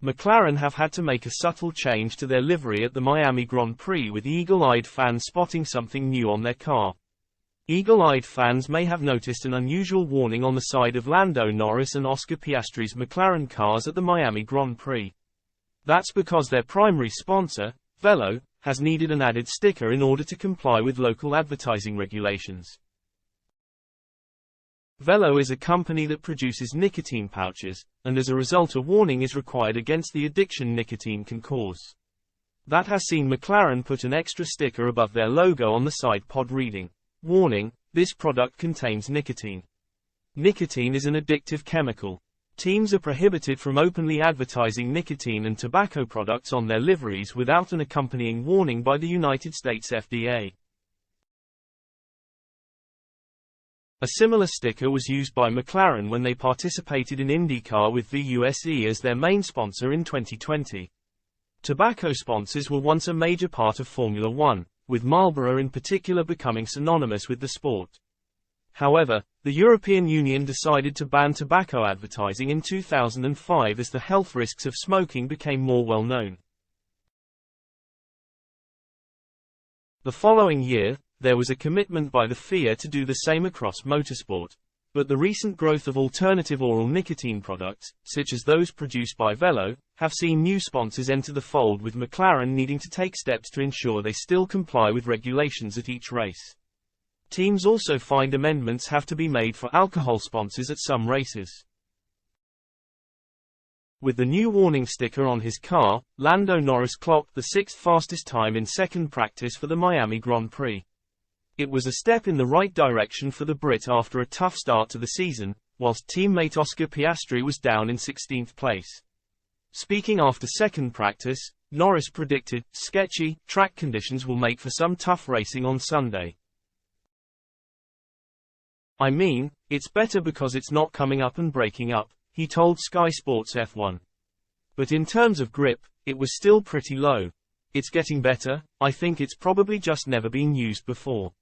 McLaren have had to make a subtle change to their livery at the Miami Grand Prix, with eagle-eyed fans spotting something new on their car. Eagle-eyed fans may have noticed an unusual warning on the side of Lando Norris and Oscar Piastri's McLaren cars at the Miami Grand Prix. That's because their primary sponsor, Velo, has needed an added sticker in order to comply with local advertising regulations. Velo is a company that produces nicotine pouches, and as a result a warning is required against the addiction nicotine can cause. That has seen McLaren put an extra sticker above their logo on the side pod reading, "Warning, this product contains nicotine." Nicotine is an addictive chemical. Teams are prohibited from openly advertising nicotine and tobacco products on their liveries without an accompanying warning by the United States FDA. A similar sticker was used by McLaren when they participated in IndyCar with VUSE as their main sponsor in 2020. Tobacco sponsors were once a major part of Formula One, with Marlboro in particular becoming synonymous with the sport. However, the European Union decided to ban tobacco advertising in 2005 as the health risks of smoking became more well known. The following year, there was a commitment by the FIA to do the same across motorsport. But the recent growth of alternative oral nicotine products, such as those produced by Velo, have seen new sponsors enter the fold, with McLaren needing to take steps to ensure they still comply with regulations at each race. Teams also find amendments have to be made for alcohol sponsors at some races. With the new warning sticker on his car, Lando Norris clocked the 6th fastest time in second practice for the Miami Grand Prix. It was a step in the right direction for the Brit after a tough start to the season, whilst teammate Oscar Piastri was down in 16th place. Speaking after second practice, Norris predicted, "Sketchy track conditions will make for some tough racing on Sunday. I mean, it's better because it's not coming up and breaking up," he told Sky Sports F1. "But in terms of grip, it was still pretty low. It's getting better. I think it's probably just never been used before.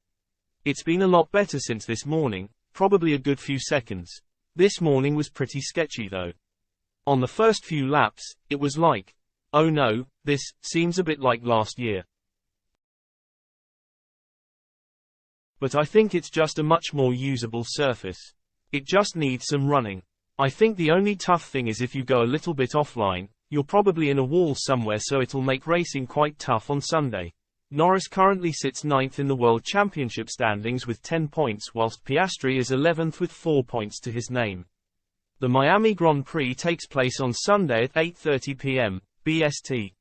It's been a lot better since this morning, probably a good few seconds. This morning was pretty sketchy though. On the first few laps, it was like, oh no, this seems a bit like last year. But I think it's just a much more usable surface. It just needs some running. I think the only tough thing is if you go a little bit offline, you're probably in a wall somewhere, so it'll make racing quite tough on Sunday." Norris currently sits 9th in the World Championship standings with 10 points, whilst Piastri is 11th with 4 points to his name. The Miami Grand Prix takes place on Sunday at 8:30 p.m. BST.